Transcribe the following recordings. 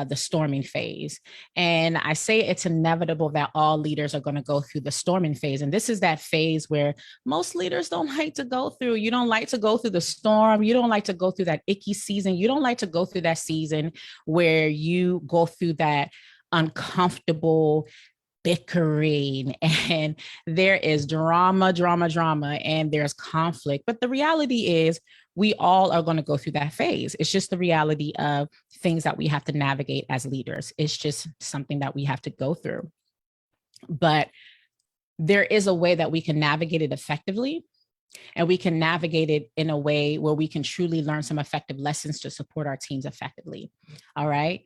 the storming phase. And I say it's inevitable that all leaders are going to go through the storming phase. And this is that phase where most leaders don't like to go through. You don't like to go through the storm. You don't like to go through that icky season. You don't like to go through that season where you go through that uncomfortable bickering and there is drama, and there's conflict. But the reality is we all are going to go through that phase. It's just the reality of things that we have to navigate as leaders. It's just something that we have to go through. But there is a way that we can navigate it effectively. And we can navigate it in a way where we can truly learn some effective lessons to support our teams effectively. All right.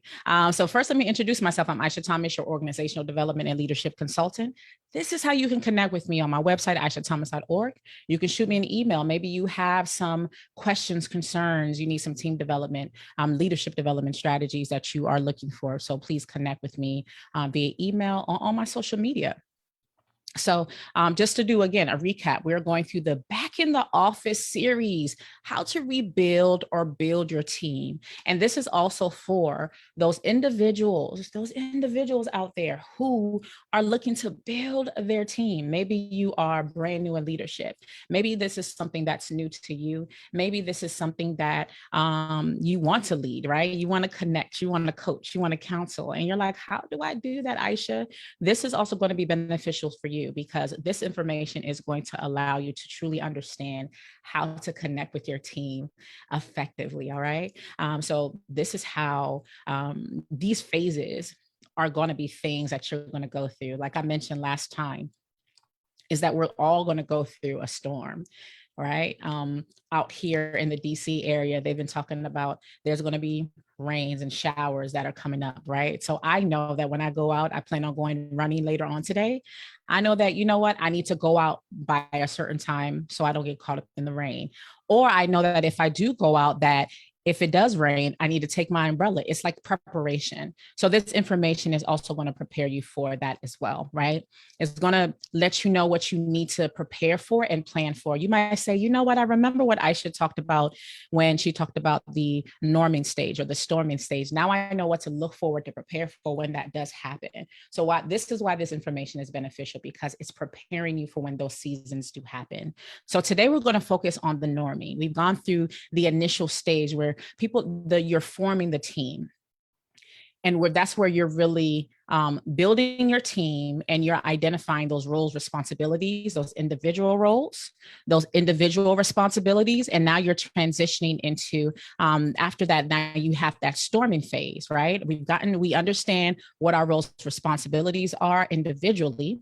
So first, let me introduce myself. I'm Aisha Thomas, your organizational development and leadership consultant. This is how you can connect with me on my website, aishathomas.org. You can shoot me an email. Maybe you have some questions, concerns, you need some team development, leadership development strategies that you are looking for. So please connect with me via email or on my social media. So just to do, again, a recap, we're going through the Back in the Office series, how to rebuild or build your team. And this is also for those individuals out there who are looking to build their team. Maybe you are brand new in leadership. Maybe this is something that's new to you. Maybe this is something that you want to lead, right? You want to connect, you want to coach, you want to counsel. And you're like, how do I do that, Aisha? This is also going to be beneficial for you, because this information is going to allow you to truly understand how to connect with your team effectively. All right. So this is how these phases are going to be things that you're going to go through. Like I mentioned last time, is that we're all going to go through a storm. Right. Out here in the DC area, they've been talking about there's going to be rains and showers that are coming up. Right. So I know that when I go out, I plan on going running later on today. I know that, you know what, I need to go out by a certain time so I don't get caught up in the rain. Or I know that if I do go out, that if it does rain, I need to take my umbrella. It's like preparation. So this information is also going to prepare you for that as well, right? It's going to let you know what you need to prepare for and plan for. You might say, you know what, I remember what Aisha talked about when she talked about the norming stage or the storming stage. Now I know what to look forward to prepare for when that does happen. So this is why this information is beneficial, because it's preparing you for when those seasons do happen. So today we're going to focus on the norming. We've gone through the initial stage where you're forming the team, and that's where you're really building your team, and you're identifying those roles, responsibilities, those individual roles, those individual responsibilities. And now you're transitioning into, after that, now you have that storming phase, right? We understand what our roles, responsibilities are individually.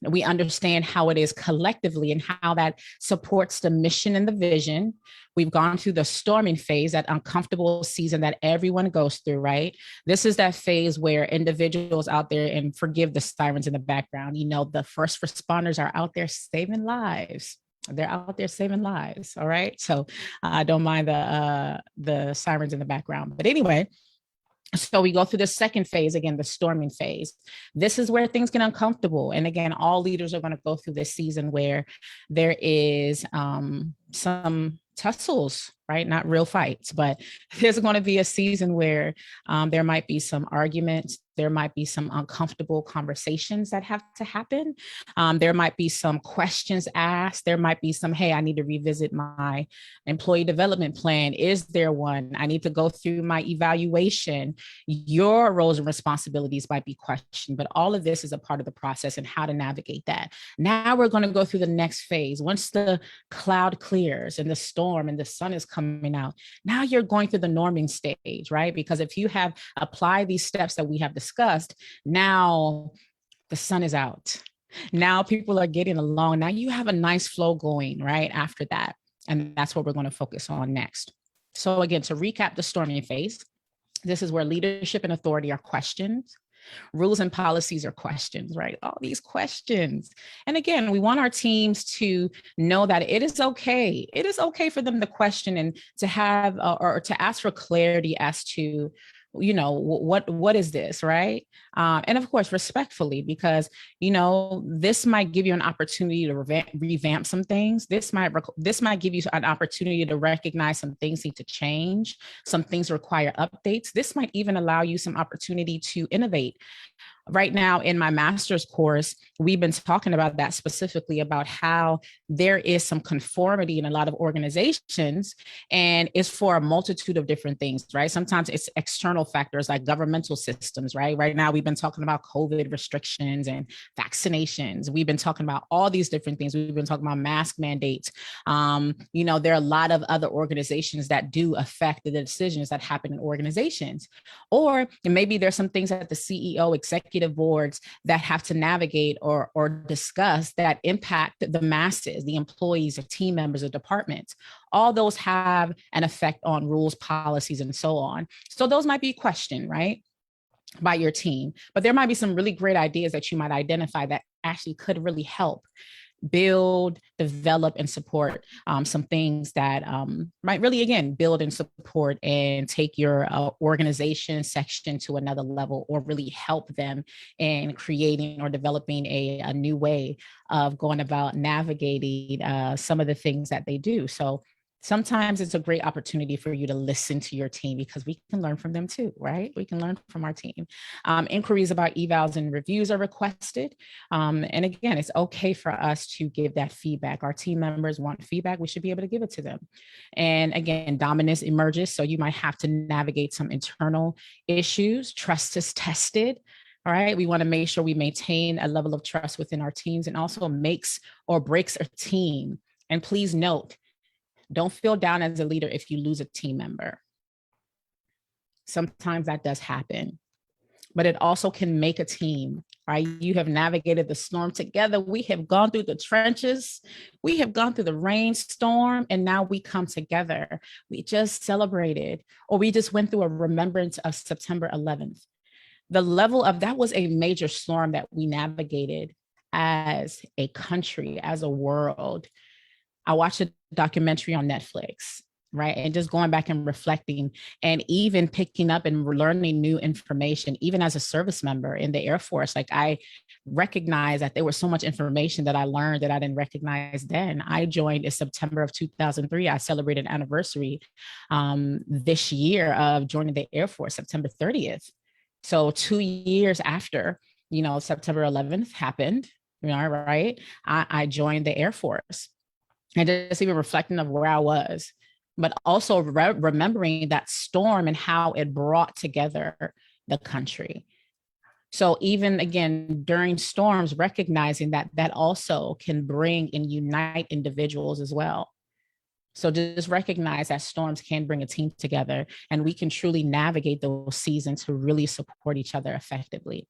We understand how it is collectively and how that supports the mission and the vision. We've gone through the storming phase, that uncomfortable season that everyone goes through, right? This is that phase where individuals out there, and forgive the sirens in the background, you know, the first responders are out there saving lives. They're out there saving lives. All right. So I don't mind the sirens in the background. But anyway, so we go through the second phase, again, the storming phase. This is where things get uncomfortable. And again, all leaders are going to go through this season where there is some tussles, right? Not real fights, but there's going to be a season where there might be some arguments. There might be some uncomfortable conversations that have to happen. There might be some questions asked. There might be some, hey, I need to revisit my employee development plan. Is there one? I need to go through my evaluation. Your roles and responsibilities might be questioned, but all of this is a part of the process and how to navigate that. Now we're going to go through the next phase. Once the cloud clears and the storm and the sun is coming out, now you're going through the norming stage, right? Because if you have applied these steps that we have discussed, now the sun is out. Now people are getting along. Now you have a nice flow going right after that. And that's what we're going to focus on next. So again, to recap the storming phase, this is where leadership and authority are questioned. Rules and policies are questions, right? All these questions. And again, we want our teams to know that it is okay. It is okay for them to question and to have or to ask for clarity as to what is this, right? And of course, respectfully, because this might give you an opportunity to revamp some things. This might give you an opportunity to recognize some things need to change, some things require updates. This might even allow you some opportunity to innovate. Right now in my master's course, we've been talking about that, specifically about how there is some conformity in a lot of organizations, and it's for a multitude of different things, right? Sometimes it's external factors like governmental systems, right? Right now we've been talking about COVID restrictions and vaccinations. We've been talking about all these different things. We've been talking about mask mandates. There are a lot of other organizations that do affect the decisions that happen in organizations. Or maybe there's some things that the CEO, executive boards that have to navigate or discuss that impact the masses, the employees, or team members, or departments. All those have an effect on rules, policies, and so on. So those might be questioned, right, by your team. But there might be some really great ideas that you might identify that actually could really help build, develop, and support some things that might really, again, build and support and take your organization section to another level, or really help them in creating or developing a new way of going about navigating some of the things that they do. So sometimes it's a great opportunity for you to listen to your team, because we can learn from them too, right? We can learn from our team. Inquiries about evals and reviews are requested. And again, it's okay for us to give that feedback. Our team members want feedback. We should be able to give it to them. And again, dominance emerges. So you might have to navigate some internal issues. Trust is tested. All right. We want to make sure we maintain a level of trust within our teams, and also makes or breaks a team. And please note, don't feel down as a leader if you lose a team member. Sometimes that does happen, but it also can make a team, right? You have navigated the storm together. We have gone through the trenches. We have gone through the rainstorm, and now we come together. We just celebrated, or we just went through a remembrance of September 11th. The level of that was a major storm that we navigated as a country, as a world. I watched a documentary on Netflix, right? And just going back and reflecting, and even picking up and learning new information, even as a service member in the Air Force. Like, I recognize that there was so much information that I learned that I didn't recognize then. I joined in September of 2003. I celebrated an anniversary this year of joining the Air Force, September 30th. So 2 years after, September 11th happened, right? I joined the Air Force. And just even reflecting of where I was, but also remembering that storm and how it brought together the country. So even again, during storms, recognizing that also can bring and unite individuals as well. So just recognize that storms can bring a team together, and we can truly navigate those seasons to really support each other effectively.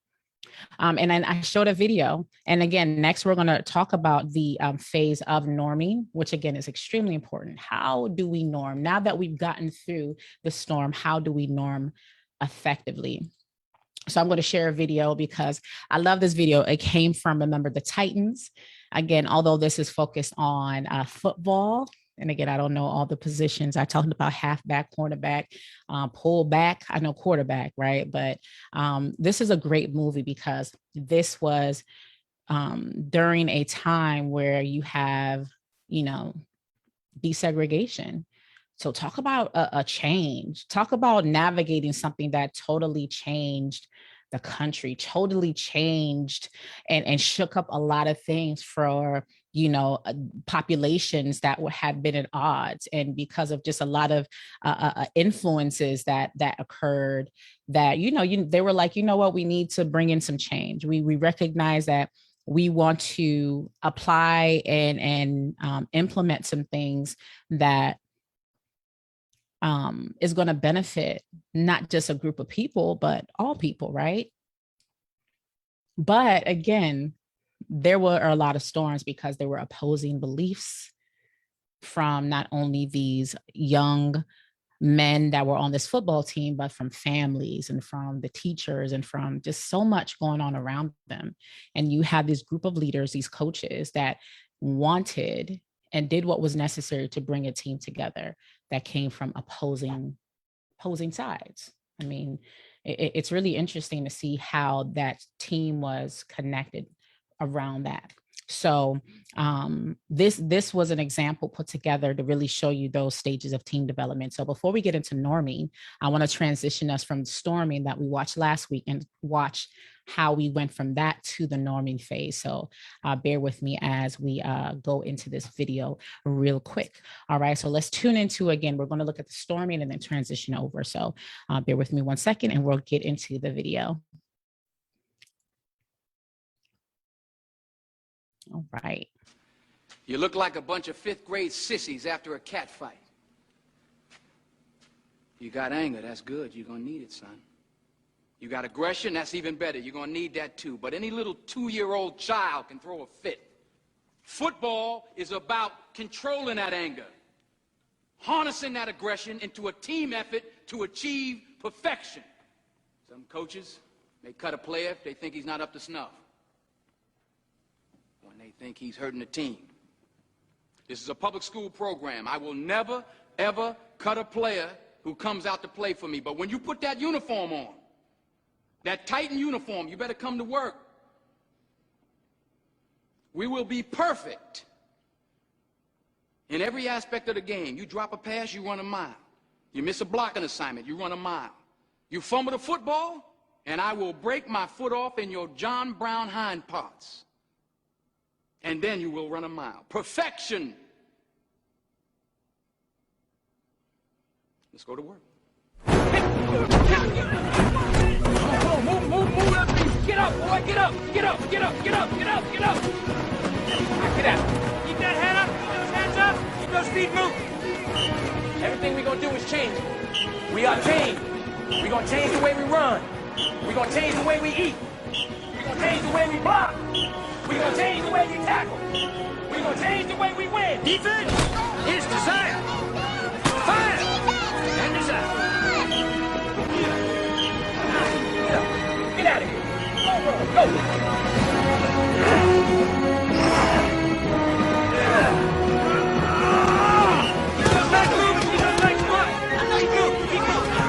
And then I showed a video. And again, next we're going to talk about the phase of norming, which again is extremely important. How do we norm? Now that we've gotten through the storm, how do we norm effectively? So I'm going to share a video because I love this video. It came from, remember, the Titans. Again, although this is focused on football. And again, I don't know all the positions. I talked about halfback, cornerback, pullback. I know quarterback, right? But this is a great movie because this was during a time where you have, desegregation. So talk about a change. Talk about navigating something that totally changed the country, totally changed and shook up a lot of things for populations that had been at odds, and because of just a lot of influences that occurred, that they were like, what, we need to bring in some change. We recognize that we want to apply and implement some things that is going to benefit not just a group of people, but all people, right? But again, there were a lot of storms because there were opposing beliefs from not only these young men that were on this football team, but from families and from the teachers and from just so much going on around them. And you have this group of leaders, these coaches that wanted and did what was necessary to bring a team together that came from opposing sides. I mean, it's really interesting to see how that team was connected around that. So this was an example put together to really show you those stages of team development. So before we get into norming, I want to transition us from storming that we watched last week and watch how we went from that to the norming phase. So bear with me as we go into this video real quick. All right, so let's tune into, again, we're going to look at the storming and then transition over. So bear with me 1 second and we'll get into the video. All right. You look like a bunch of 5th grade sissies after a cat fight. You got anger, that's good. You're going to need it, son. You got aggression, that's even better. You're going to need that too. But any little 2-year-old child can throw a fit. Football is about controlling that anger, harnessing that aggression into a team effort to achieve perfection. Some coaches may cut a player if they think he's not up to snuff, when they think he's hurting the team. This is a public school program. I will never, ever cut a player who comes out to play for me. But when you put that uniform on, that Titan uniform, you better come to work. We will be perfect in every aspect of the game. You drop a pass, you run a mile. You miss a blocking assignment, you run a mile. You fumble the football, and I will break my foot off in your John Brown hind parts. And then you will run a mile. Perfection. Let's go to work. Move that piece. Get up, boy, get up. Get up. Now get out. Keep that head up, keep those hands up, keep those feet moving. Everything we're gonna do is change. We are changed. We're gonna change the way we run. We're gonna change the way we eat. We're gonna change the way we block. We're gonna change the way we tackle. We're gonna change the way we win. Defense is desire. Fire and desire. Get out of here. Go. Back moving. Keep those legs flying. Keep moving.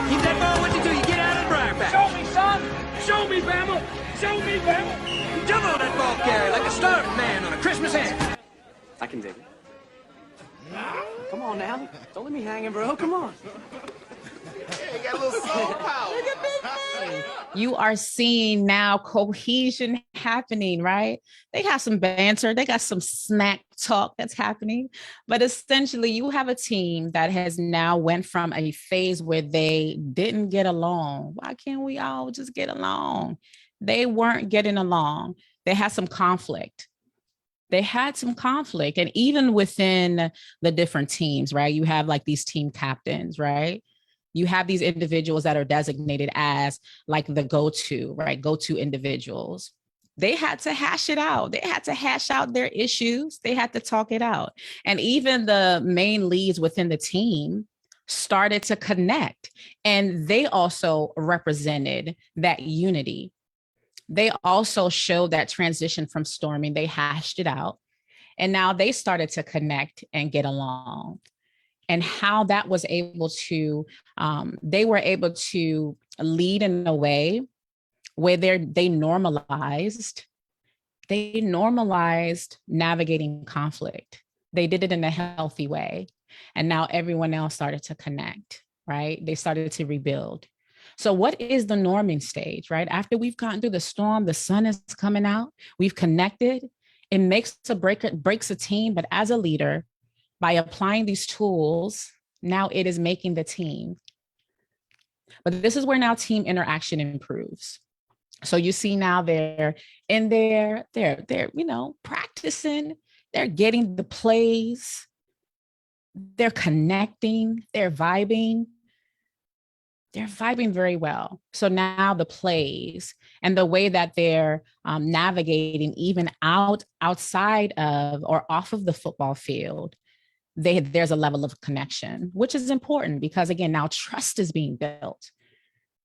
Keep that ball with you till you get out of the briar patch. Show me, son. Show me, Bama. Double that ball carry like a starving man on a Christmas hen. I can dig it. Come on now. Don't let me hang him, bro. Come on. Yeah, you got a little soul power. You are seeing now cohesion happening, right? They have some banter, they got some smack talk that's happening, but essentially you have a team that has now went from a phase where they didn't get along. Why can't we all just get along? They weren't getting along. They had some conflict. And even within the different teams, right? You have like these team captains, right? You have these individuals that are designated as like the go-to, right? Go-to individuals. They had to hash it out. They had to hash out their issues. They had to talk it out. And even the main leads within the team started to connect. And they also represented that unity. They also showed that transition from storming. They hashed it out. And now they started to connect and get along. And how that was able to, they were able to lead in a way where they normalized navigating conflict. They did it in a healthy way. And now everyone else started to connect, right? They started to rebuild. So what is the norming stage, right? After we've gotten through the storm, the sun is coming out, we've connected, it breaks a team, but as a leader, by applying these tools, now it is making the team. But this is where now team interaction improves. So you see now they're in there, they're practicing, they're getting the plays, they're connecting, they're vibing very well. So now the plays and the way that they're navigating even outside of or off of the football field, there's a level of connection, which is important because, again, now trust is being built.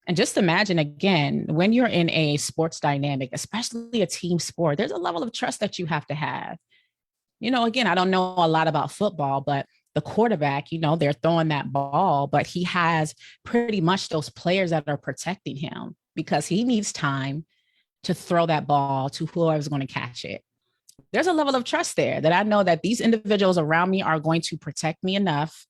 And just imagine, again, when you're in a sports dynamic, especially a team sport, there's a level of trust that you have to have. Again, I don't know a lot about football, but the quarterback, they're throwing that ball, but he has pretty much those players that are protecting him because he needs time to throw that ball to whoever's going to catch it. There's a level of trust there that I know that these individuals around me are going to protect me enough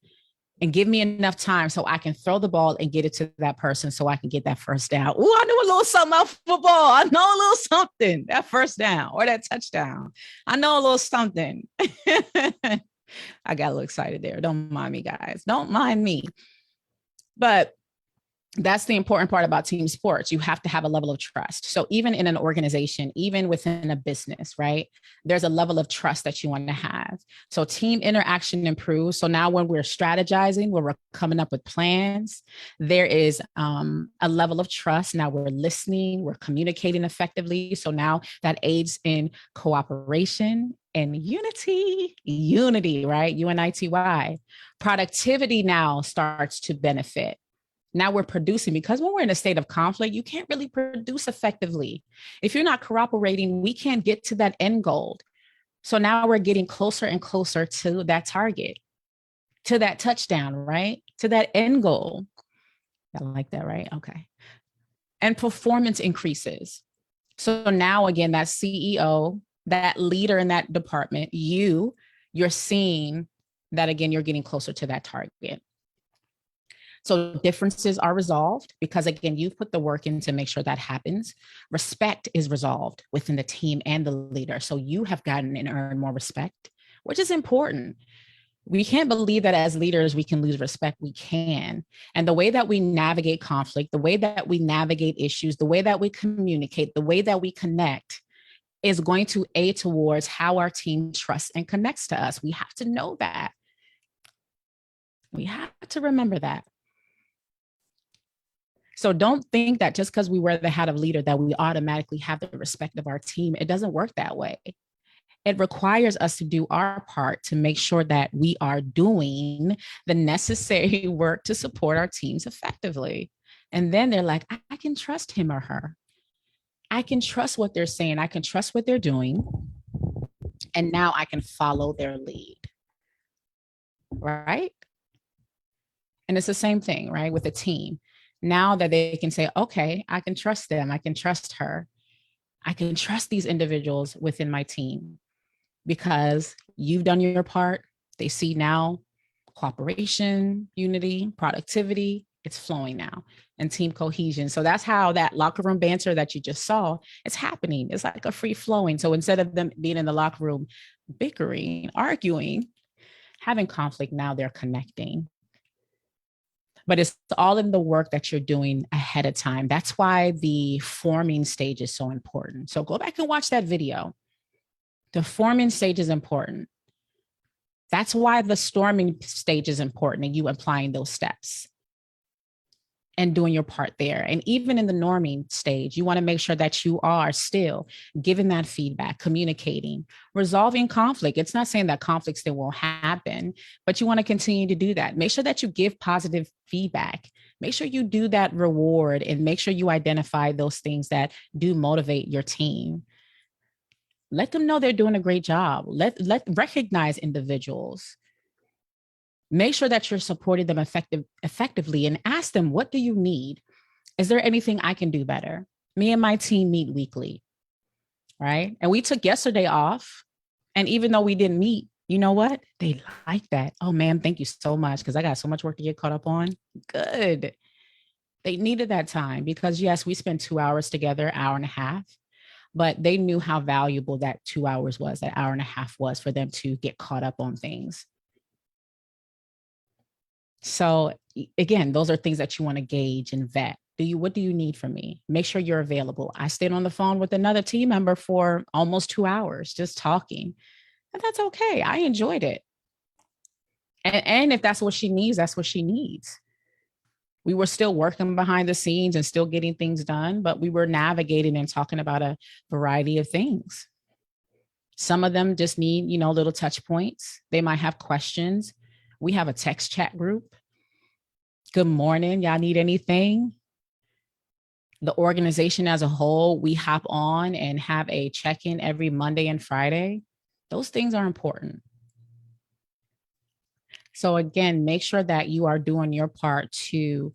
and give me enough time so I can throw the ball and get it to that person so I can get that first down. Oh, I know a little something about football. I know a little something, that first down or that touchdown. I know a little something. I got a little excited there. Don't mind me, guys. Don't mind me. But that's the important part about team sports. You have to have a level of trust. So even in an organization, even within a business, right, there's a level of trust that you want to have. So team interaction improves. So now when we're strategizing, when we're coming up with plans, there is a level of trust. Now we're listening, we're communicating effectively. So now that aids in cooperation and unity, right? UNITY. Productivity now starts to benefit. Now we're producing, because when we're in a state of conflict, you can't really produce effectively. If you're not cooperating, we can't get to that end goal. So now we're getting closer and closer to that target, to that touchdown, right? To that end goal. I like that, right? Okay. And performance increases. So now again, that CEO, that leader in that department, you're seeing that again, you're getting closer to that target. So differences are resolved because, again, you've put the work in to make sure that happens. Respect is resolved within the team and the leader. So you have gotten and earned more respect, which is important. We can't believe that as leaders, we can lose respect. We can. And the way that we navigate conflict, the way that we navigate issues, the way that we communicate, the way that we connect is going to aid towards how our team trusts and connects to us. We have to know that. We have to remember that. So don't think that just because we wear the hat of leader that we automatically have the respect of our team. It doesn't work that way. It requires us to do our part to make sure that we are doing the necessary work to support our teams effectively. And then they're like, I can trust him or her. I can trust what they're saying. I can trust what they're doing. And now I can follow their lead. Right? And it's the same thing, right? With a team. Now that they can say, okay, I can trust them. I can trust her. I can trust these individuals within my team because you've done your part. They see now cooperation, unity, productivity, it's flowing now, and team cohesion. So that's how that locker room banter that you just saw, it's happening. It's like a free flowing. So instead of them being in the locker room, bickering, arguing, having conflict, now they're connecting. But it's all in the work that you're doing ahead of time. That's why the forming stage is so important. So go back and watch that video. The forming stage is important. That's why the storming stage is important and you applying those steps and doing your part there. And even in the norming stage, you want to make sure that you are still giving that feedback, communicating, resolving conflict. It's not saying that conflict still won't happen, but you want to continue to do that. Make sure that you give positive feedback. Make sure you do that reward and make sure you identify those things that do motivate your team. Let them know they're doing a great job. Let recognize individuals. Make sure that you're supporting them effectively and ask them, what do you need? Is there anything I can do better? Me and my team meet weekly, right? And we took yesterday off. And even though we didn't meet, you know what? They like that. Oh, man, thank you so much because I got so much work to get caught up on. Good. They needed that time because, yes, we spent 2 hours together, hour and a half, but they knew how valuable that 2 hours was, that hour and a half was for them to get caught up on things. So again, those are things that you want to gauge and vet. What do you need from me? Make sure you're available. I stayed on the phone with another team member for almost 2 hours, just talking. And that's okay. I enjoyed it. And if that's what she needs, that's what she needs. We were still working behind the scenes and still getting things done, but we were navigating and talking about a variety of things. Some of them just need, little touch points. They might have questions. We have a text chat group. Good morning. Y'all need anything? The organization as a whole, we hop on and have a check-in every Monday and Friday. Those things are important. So again, make sure that you are doing your part to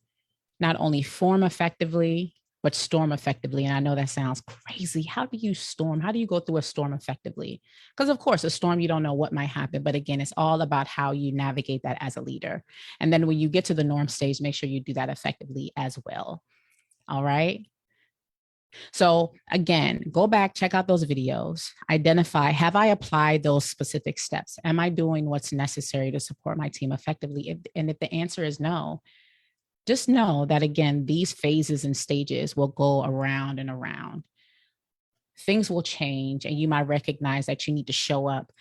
not only form effectively, but storm effectively. And I know that sounds crazy. How do you storm? How do you go through a storm effectively? Because, of course, a storm, you don't know what might happen. But again, it's all about how you navigate that as a leader. And then when you get to the norm stage, make sure you do that effectively as well. All right. So again, go back, check out those videos, identify, have I applied those specific steps? Am I doing what's necessary to support my team effectively? And if the answer is no, just know that, again, these phases and stages will go around and around. Things will change, and you might recognize that you need to show up.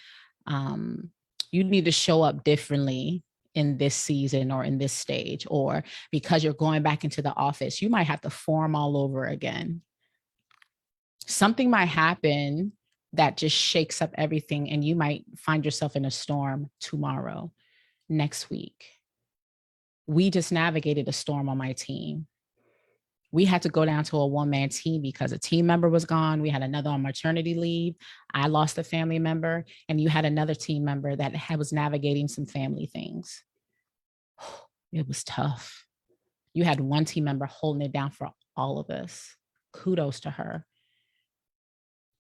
You need to show up differently in this season or in this stage, or because you're going back into the office, you might have to form all over again. Something might happen that just shakes up everything, and you might find yourself in a storm tomorrow, next week. We just navigated a storm on my team. We had to go down to a one-man team because a team member was gone. We had another on maternity leave. I lost a family member, and you had another team member that was navigating some family things. It was tough. You had one team member holding it down for all of us. Kudos to her.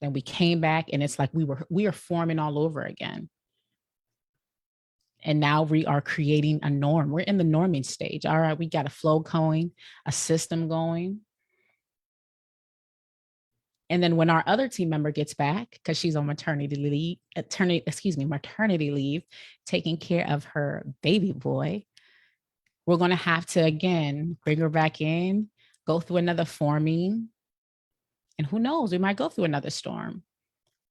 Then we came back, and it's like we are forming all over again. And now we are creating a norm. We're in the norming stage. All right, we got a flow going, a system going. And then when our other team member gets back, because she's on maternity leave, taking care of her baby boy, we're going to have to, again, bring her back in, go through another forming. And who knows, we might go through another storm.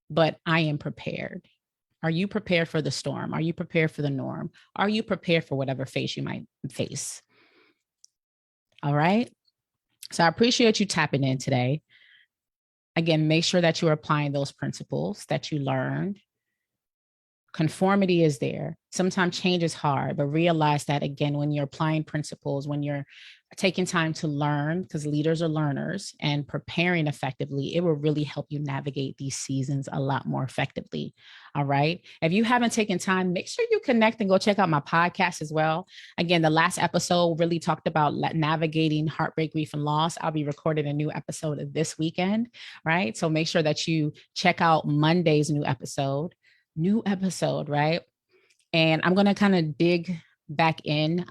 But I am prepared. Are you prepared for the storm? Are you prepared for the norm? Are you prepared for whatever phase you might face? All right. So I appreciate you tapping in today. Again, make sure that you're applying those principles that you learned. Conformity is there. Sometimes change is hard, but realize that, again, when you're applying principles, when you're taking time to learn, because leaders are learners, and preparing effectively, it will really help you navigate these seasons a lot more effectively. All right. If you haven't taken time, make sure you connect and go check out my podcast as well. Again, the last episode really talked about navigating heartbreak, grief, and loss. I'll be recording a new episode this weekend. Right. So make sure that you check out Monday's new episode, right? And I'm going to kind of dig back in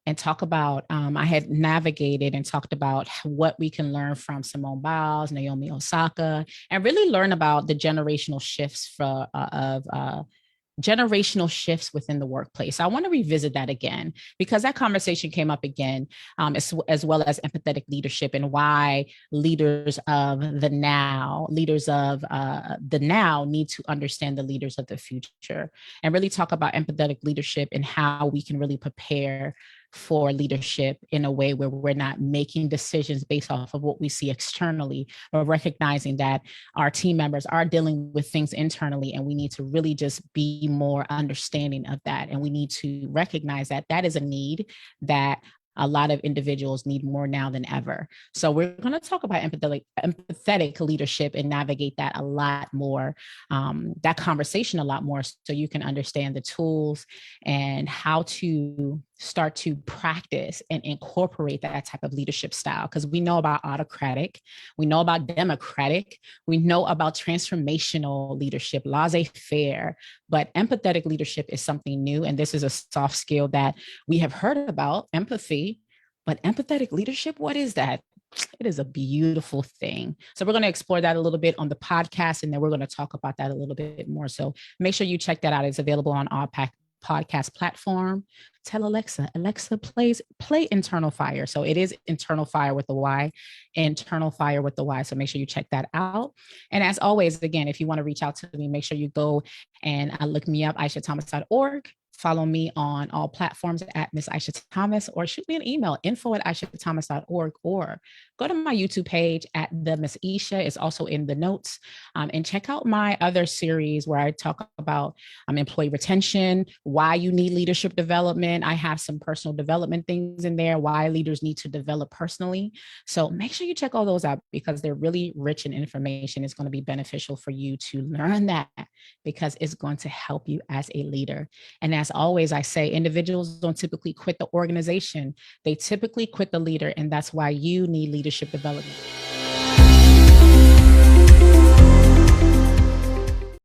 and talk about, I had navigated and talked about what we can learn from Simone Biles, Naomi Osaka, and really learn about the generational shifts generational shifts within the workplace. I want to revisit that again, because that conversation came up again, as well as empathetic leadership, and why leaders of the now need to understand the leaders of the future, and really talk about empathetic leadership and how we can really prepare for leadership in a way where we're not making decisions based off of what we see externally, but recognizing that our team members are dealing with things internally, and we need to really just be more understanding of that. And we need to recognize that that is a need that a lot of individuals need more now than ever. So we're going to talk about empathetic leadership and navigate that a lot more, that conversation a lot more, so you can understand the tools and how to start to practice and incorporate that type of leadership style. Because we know about autocratic, we know about democratic, we know about transformational leadership, laissez-faire, but empathetic leadership is something new. And this is a soft skill that we have heard about, empathy, but empathetic leadership, what is that? It is a beautiful thing. So we're going to explore that a little bit on the podcast, and then we're going to talk about that a little bit more. So make sure you check that out. It's available on all podcast platform. Tell Alexa, play Internal Fire. So it is Internal Fire with the Y, Internal Fire with the Y. So make sure you check that out. And as always, again, if you want to reach out to me, make sure you go and look me up, aishathomas.org. Follow me on all platforms at Miss Aisha Thomas, or shoot me an email, info@aishathomas.org, or go to my YouTube page at the Miss Isha. It's also in the notes. And check out my other series where I talk about employee retention, why you need leadership development. I have some personal development things in there, why leaders need to develop personally. So make sure you check all those out, because they're really rich in information. It's going to be beneficial for you to learn that, because it's going to help you as a leader. And as as always, I say individuals don't typically quit the organization. They typically quit the leader. And that's why you need leadership development.